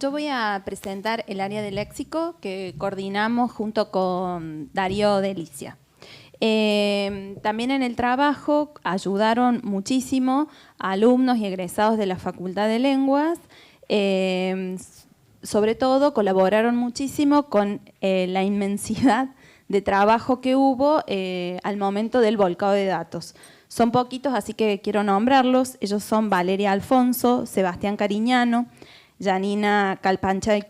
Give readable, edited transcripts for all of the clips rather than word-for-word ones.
Yo voy a presentar el área de léxico que coordinamos junto con Darío Delicia. También en el trabajo ayudaron muchísimo a alumnos y egresados de la Facultad de Lenguas. Sobre todo colaboraron muchísimo con la inmensidad de trabajo que hubo al momento del volcado de datos. Son poquitos, así que quiero nombrarlos. Ellos son Valeria Alfonso, Sebastián Cariñano, Janina Calpanchay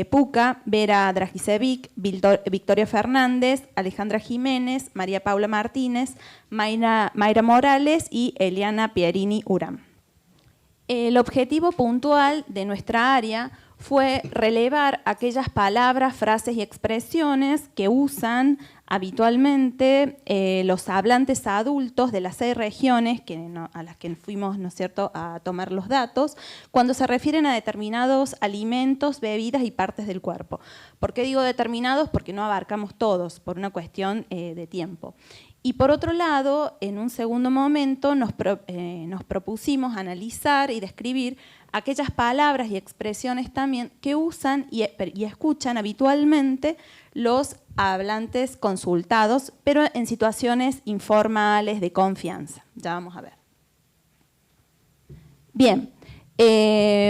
Puca, Vera Dragicevic, Victoria Fernández, Alejandra Jiménez, María Paula Martínez, Mayra Morales y Eliana Pierini Uram. El objetivo puntual de nuestra área fue relevar aquellas palabras, frases y expresiones que usan habitualmente los hablantes adultos de las 6 regiones a las que fuimos, ¿no es cierto?, a tomar los datos, cuando se refieren a determinados alimentos, bebidas y partes del cuerpo. ¿Por qué digo determinados? Porque no abarcamos todos, por una cuestión de tiempo. Y por otro lado, en un segundo momento nos propusimos analizar y describir aquellas palabras y expresiones también que usan y escuchan habitualmente los hablantes consultados, pero en situaciones informales de confianza. Ya vamos a ver. Bien,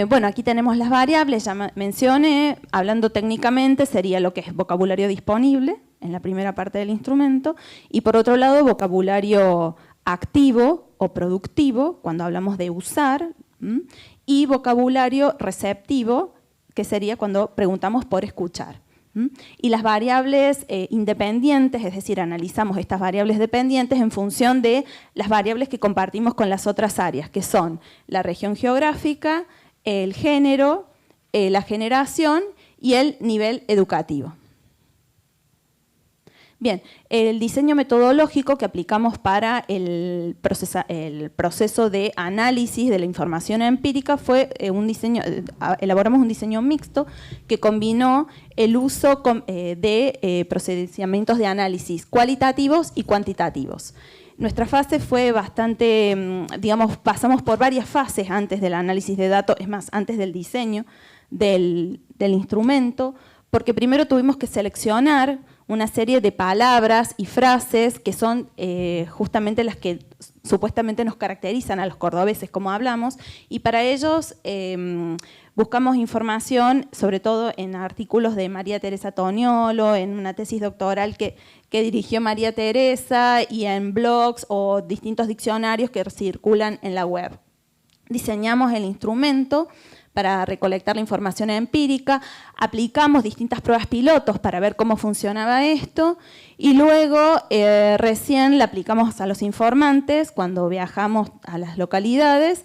bueno, aquí tenemos las variables, ya mencioné, hablando técnicamente sería lo que es vocabulario disponible en la primera parte del instrumento, y por otro lado vocabulario activo o productivo, cuando hablamos de usar, y vocabulario receptivo, que sería cuando preguntamos por escuchar. Y las variables independientes, es decir, analizamos estas variables dependientes en función de las variables que compartimos con las otras áreas, que son la región geográfica, el género, la generación y el nivel educativo. Bien, el diseño metodológico que aplicamos para el proceso de análisis de la información empírica fue elaboramos un diseño mixto que combinó el uso de procedimientos de análisis cualitativos y cuantitativos. Nuestra fase fue bastante, digamos, pasamos por varias fases antes del análisis de datos, es más, antes del diseño del instrumento, porque primero tuvimos que seleccionar una serie de palabras y frases que son justamente las que supuestamente nos caracterizan a los cordobeses, como hablamos, y para ellos buscamos información, sobre todo en artículos de María Teresa Toniolo, en una tesis doctoral que dirigió María Teresa, y en blogs o distintos diccionarios que circulan en la web. Diseñamos el instrumento para recolectar la información empírica, aplicamos distintas pruebas pilotos para ver cómo funcionaba esto y luego recién la aplicamos a los informantes cuando viajamos a las localidades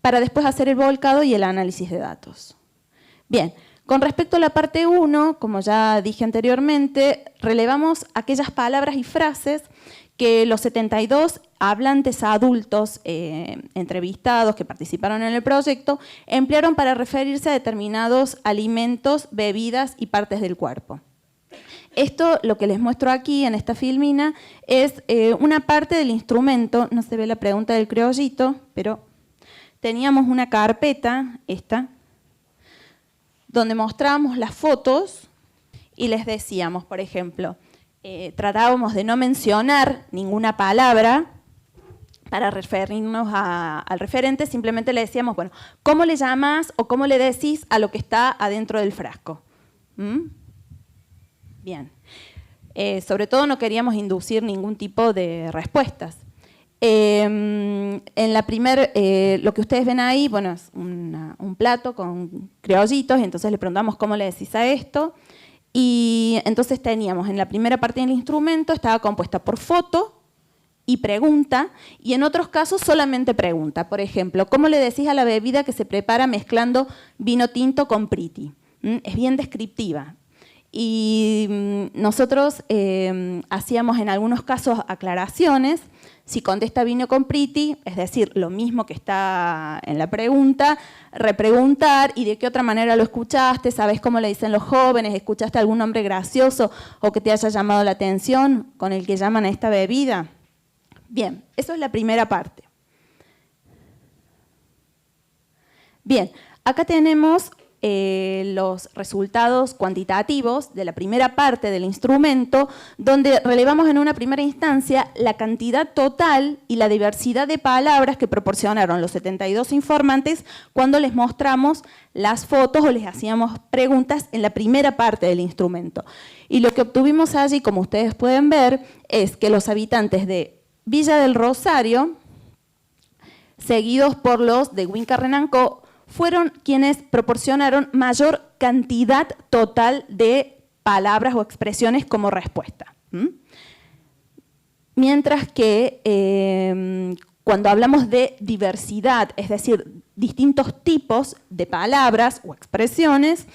para después hacer el volcado y el análisis de datos. Bien, con respecto a la parte 1, como ya dije anteriormente, relevamos aquellas palabras y frases que los 72 hablantes adultos entrevistados que participaron en el proyecto emplearon para referirse a determinados alimentos, bebidas y partes del cuerpo. Esto, lo que les muestro aquí en esta filmina, es una parte del instrumento, no se ve la pregunta del criollito, pero teníamos una carpeta, esta, donde mostrábamos las fotos y les decíamos, por ejemplo, tratábamos de no mencionar ninguna palabra para referirnos al referente, simplemente le decíamos, bueno, ¿cómo le llamas o cómo le decís a lo que está adentro del frasco? Bien. Sobre todo no queríamos inducir ningún tipo de respuestas. En la lo que ustedes ven ahí, bueno, es un plato con criollitos, y entonces le preguntamos cómo le decís a esto. Y entonces teníamos en la primera parte del instrumento, estaba compuesta por foto y pregunta, y en otros casos solamente pregunta. Por ejemplo, ¿cómo le decís a la bebida que se prepara mezclando vino tinto con priti? Es bien descriptiva. Y nosotros hacíamos en algunos casos aclaraciones. Si contesta vino con priti, es decir, lo mismo que está en la pregunta, repreguntar y de qué otra manera lo escuchaste, sabes cómo le dicen los jóvenes, escuchaste algún nombre gracioso o que te haya llamado la atención con el que llaman a esta bebida. Bien, eso es la primera parte. Bien, acá tenemos los resultados cuantitativos de la primera parte del instrumento, donde relevamos en una primera instancia la cantidad total y la diversidad de palabras que proporcionaron los 72 informantes cuando les mostramos las fotos o les hacíamos preguntas en la primera parte del instrumento. Y lo que obtuvimos allí, como ustedes pueden ver, es que los habitantes de Villa del Rosario, seguidos por los de Huinca-Renanco, fueron quienes proporcionaron mayor cantidad total de palabras o expresiones como respuesta. Mientras que cuando hablamos de diversidad, es decir, distintos tipos de palabras o expresiones,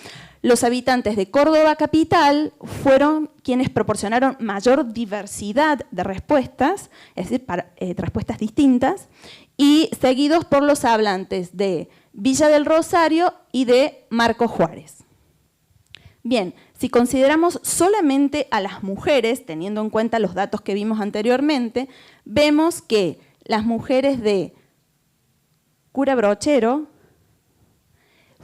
los habitantes de Córdoba capital fueron quienes proporcionaron mayor diversidad de respuestas, es decir, respuestas distintas, y seguidos por los hablantes de Villa del Rosario y de Marcos Juárez. Bien, si consideramos solamente a las mujeres, teniendo en cuenta los datos que vimos anteriormente, vemos que las mujeres de Cura Brochero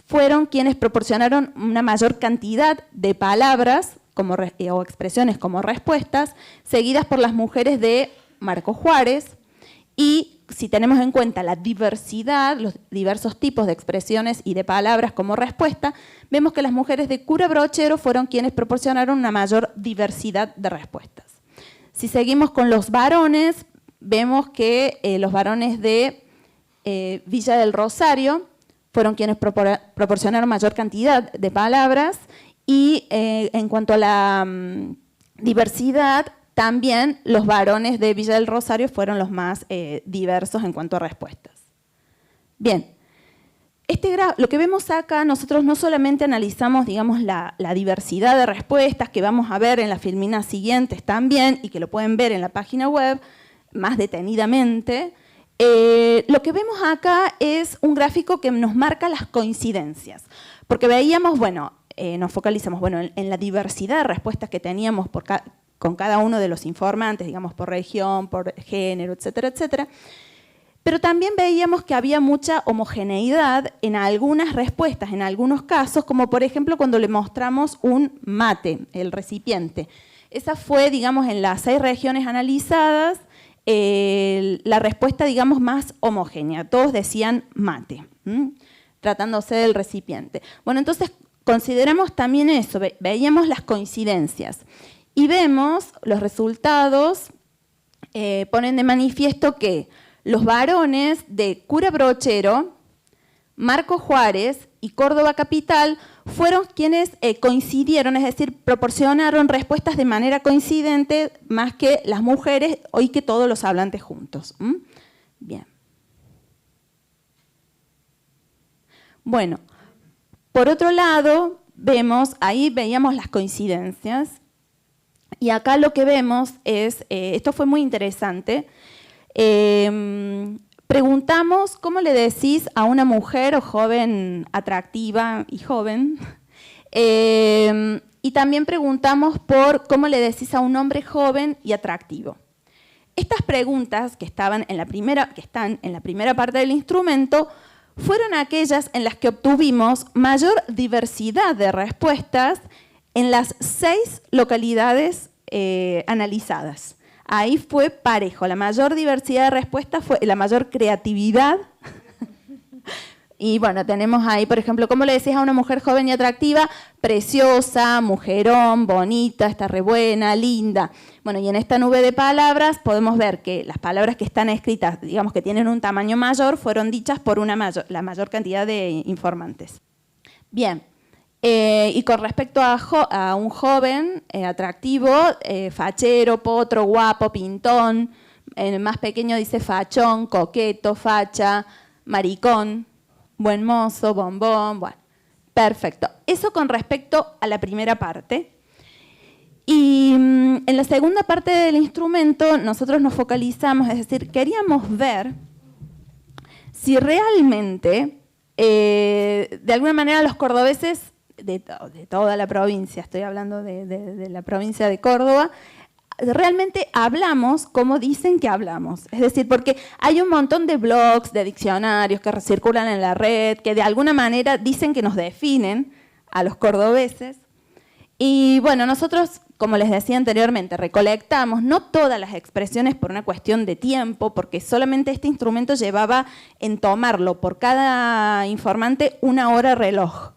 fueron quienes proporcionaron una mayor cantidad de palabras o expresiones como respuestas, seguidas por las mujeres de Marcos Juárez, y si tenemos en cuenta la diversidad, los diversos tipos de expresiones y de palabras como respuesta, vemos que las mujeres de Cura Brochero fueron quienes proporcionaron una mayor diversidad de respuestas. Si seguimos con los varones, vemos que los varones de Villa del Rosario fueron quienes proporcionaron mayor cantidad de palabras y en cuanto a la diversidad, también los varones de Villa del Rosario fueron los más diversos en cuanto a respuestas. Bien, lo que vemos acá, nosotros no solamente analizamos, digamos, la diversidad de respuestas que vamos a ver en las filminas siguientes también, y que lo pueden ver en la página web más detenidamente. Lo que vemos acá es un gráfico que nos marca las coincidencias, porque veíamos, bueno, nos focalizamos en la diversidad de respuestas que teníamos con cada uno de los informantes, digamos, por región, por género, etcétera, etcétera. Pero también veíamos que había mucha homogeneidad en algunas respuestas, en algunos casos, como por ejemplo cuando le mostramos un mate, el recipiente. Esa fue, digamos, en las 6 regiones analizadas, la respuesta, digamos, más homogénea. Todos decían mate, tratándose del recipiente. Bueno, entonces consideramos también eso, veíamos las coincidencias. Y vemos los resultados, ponen de manifiesto que los varones de Cura Brochero, Marcos Juárez y Córdoba capital fueron quienes coincidieron, es decir, proporcionaron respuestas de manera coincidente más que las mujeres y que todos los hablantes juntos. Bien. Bueno, por otro lado, ahí veíamos las coincidencias. Y acá lo que vemos es, esto fue muy interesante, preguntamos cómo le decís a una mujer o joven atractiva y joven, y también preguntamos por cómo le decís a un hombre joven y atractivo. Estas preguntas que están en la primera parte del instrumento fueron aquellas en las que obtuvimos mayor diversidad de respuestas en las 6 localidades analizadas. Ahí fue parejo, la mayor diversidad de respuestas fue la mayor creatividad. Y bueno, tenemos ahí, por ejemplo, ¿cómo le decís a una mujer joven y atractiva? Preciosa, mujerón, bonita, está re buena, linda. Bueno, y en esta nube de palabras podemos ver que las palabras que están escritas, digamos que tienen un tamaño mayor, fueron dichas por la mayor cantidad de informantes. Bien. Y con respecto a un joven atractivo, fachero, potro, guapo, pintón, el más pequeño dice fachón, coqueto, facha, maricón, buen mozo, bombón, bueno, perfecto. Eso con respecto a la primera parte. Y en la segunda parte del instrumento nosotros nos focalizamos, es decir, queríamos ver si realmente, de alguna manera los cordobeses, de toda la provincia, estoy hablando de la provincia de Córdoba, realmente hablamos como dicen que hablamos. Es decir, porque hay un montón de blogs, de diccionarios que circulan en la red, que de alguna manera dicen que nos definen a los cordobeses. Y bueno, nosotros, como les decía anteriormente, recolectamos no todas las expresiones por una cuestión de tiempo, porque solamente este instrumento llevaba en tomarlo por cada informante 1 hora reloj.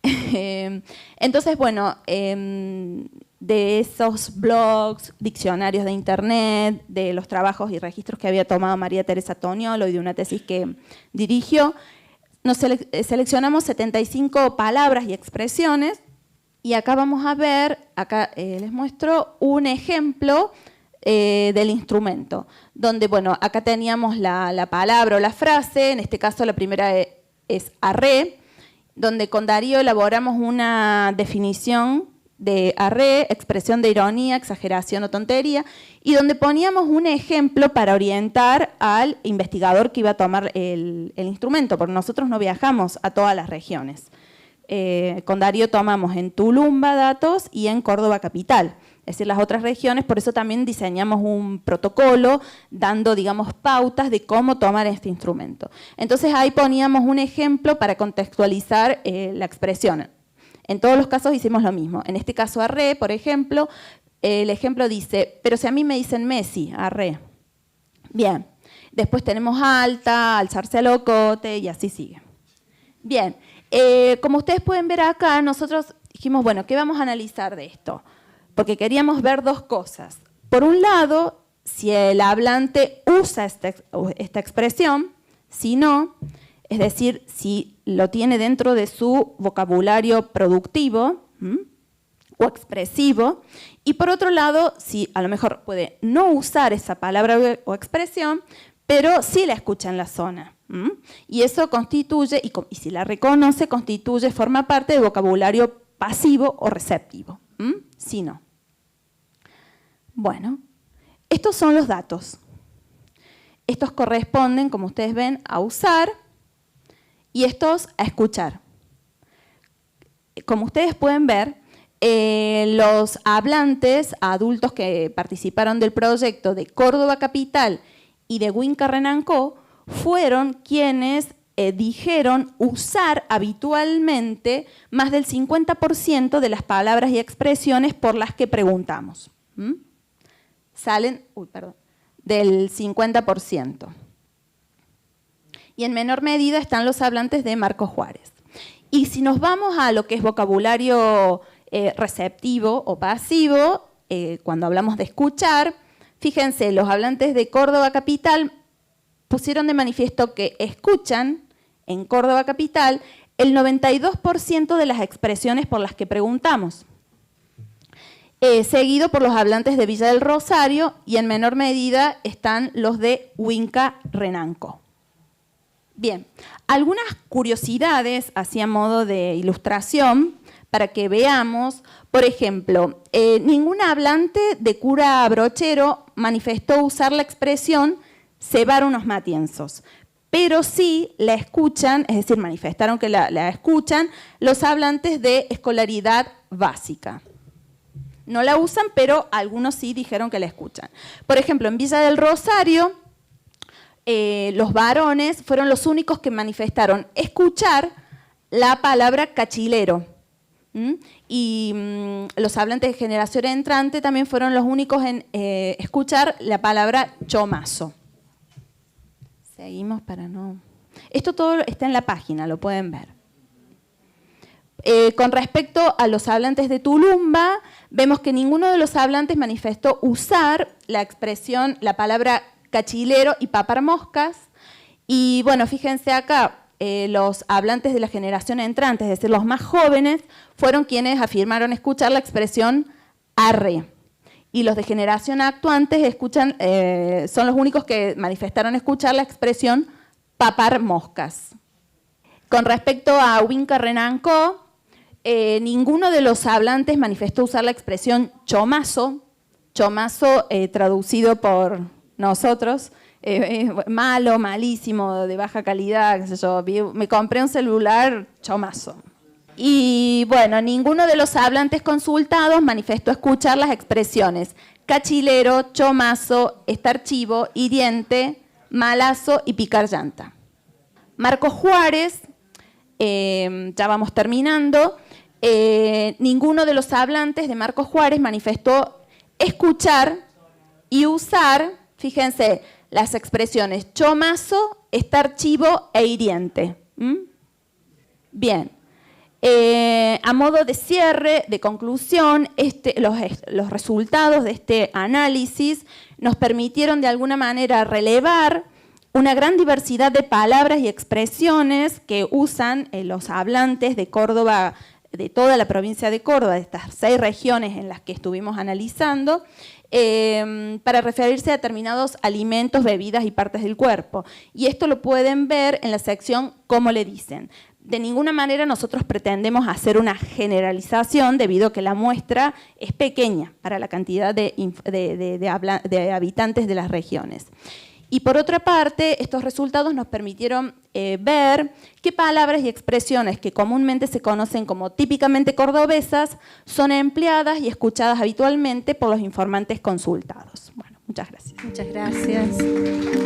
Entonces, bueno, de esos blogs, diccionarios de internet, de los trabajos y registros que había tomado María Teresa Toniolo y de una tesis que dirigió, nos seleccionamos 75 palabras y expresiones, y acá vamos a ver, acá les muestro un ejemplo del instrumento, donde, bueno, acá teníamos la palabra o la frase, en este caso la primera es arre, donde con Darío elaboramos una definición de arre, expresión de ironía, exageración o tontería, y donde poníamos un ejemplo para orientar al investigador que iba a tomar el instrumento, porque nosotros no viajamos a todas las regiones. Con Darío tomamos en Tulumba datos y en Córdoba capital, es decir, las otras regiones, por eso también diseñamos un protocolo dando, digamos, pautas de cómo tomar este instrumento. Entonces ahí poníamos un ejemplo para contextualizar la expresión. En todos los casos hicimos lo mismo. En este caso arre, por ejemplo, el ejemplo dice, pero si a mí me dicen Messi, arre. Bien, después tenemos alta, alzarse al ocote y así sigue. Bien. Como ustedes pueden ver acá, nosotros dijimos, bueno, ¿qué vamos a analizar de esto? Porque queríamos ver dos cosas. Por un lado, si el hablante usa esta expresión, si no, es decir, si lo tiene dentro de su vocabulario productivo o expresivo, y por otro lado, si a lo mejor puede no usar esa palabra o expresión, pero sí la escucha en la zona. Y eso constituye, y si la reconoce, forma parte del vocabulario pasivo o receptivo. Si no. Bueno, estos son los datos. Estos corresponden, como ustedes ven, a usar y estos a escuchar. Como ustedes pueden ver, los hablantes adultos que participaron del proyecto de Córdoba Capital y de Huinca Renancó fueron quienes dijeron usar habitualmente más del 50% de las palabras y expresiones por las que preguntamos. Salen del 50%. Y en menor medida están los hablantes de Marcos Juárez. Y si nos vamos a lo que es vocabulario receptivo o pasivo, cuando hablamos de escuchar, fíjense, los hablantes de Córdoba Capital pusieron de manifiesto que escuchan en Córdoba Capital el 92% de las expresiones por las que preguntamos, seguido por los hablantes de Villa del Rosario y en menor medida están los de Huinca Renancó. Bien, algunas curiosidades así a modo de ilustración para que veamos. Por ejemplo, ningún hablante de cura brochero manifestó usar la expresión cebar unos matienzos, pero sí la escuchan, es decir, manifestaron que la escuchan los hablantes de escolaridad básica. No la usan, pero algunos sí dijeron que la escuchan. Por ejemplo, en Villa del Rosario, los varones fueron los únicos que manifestaron escuchar la palabra cachilero. Y los hablantes de generación entrante también fueron los únicos en escuchar la palabra chomazo. Seguimos para no... Esto todo está en la página, lo pueden ver. Con respecto a los hablantes de Tulumba, vemos que ninguno de los hablantes manifestó usar la expresión, la palabra cachilero y papar moscas. Y bueno, fíjense acá, los hablantes de la generación entrante, es decir, los más jóvenes, fueron quienes afirmaron escuchar la expresión arre. Y los de generación actuantes son los únicos que manifestaron escuchar la expresión papar moscas. Con respecto a Huinca Renancó, ninguno de los hablantes manifestó usar la expresión chomazo, traducido por nosotros, malo, malísimo, de baja calidad, qué sé yo, me compré un celular chomazo. Y bueno, ninguno de los hablantes consultados manifestó escuchar las expresiones cachilero, chomazo, estar chivo, hiriente, malazo y picar llanta. Marcos Juárez, ya vamos terminando, ninguno de los hablantes de Marcos Juárez manifestó escuchar y usar, fíjense, las expresiones chomazo, estar chivo e hiriente. Bien. A modo de cierre, de conclusión, los resultados de este análisis nos permitieron de alguna manera relevar una gran diversidad de palabras y expresiones que usan los hablantes de Córdoba, de toda la provincia de Córdoba, de estas 6 regiones en las que estuvimos analizando, para referirse a determinados alimentos, bebidas y partes del cuerpo. Y esto lo pueden ver en la sección ¿Cómo le dicen? De ninguna manera nosotros pretendemos hacer una generalización debido a que la muestra es pequeña para la cantidad de habitantes de las regiones. Y por otra parte, estos resultados nos permitieron ver qué palabras y expresiones que comúnmente se conocen como típicamente cordobesas son empleadas y escuchadas habitualmente por los informantes consultados. Bueno, muchas gracias. Muchas gracias.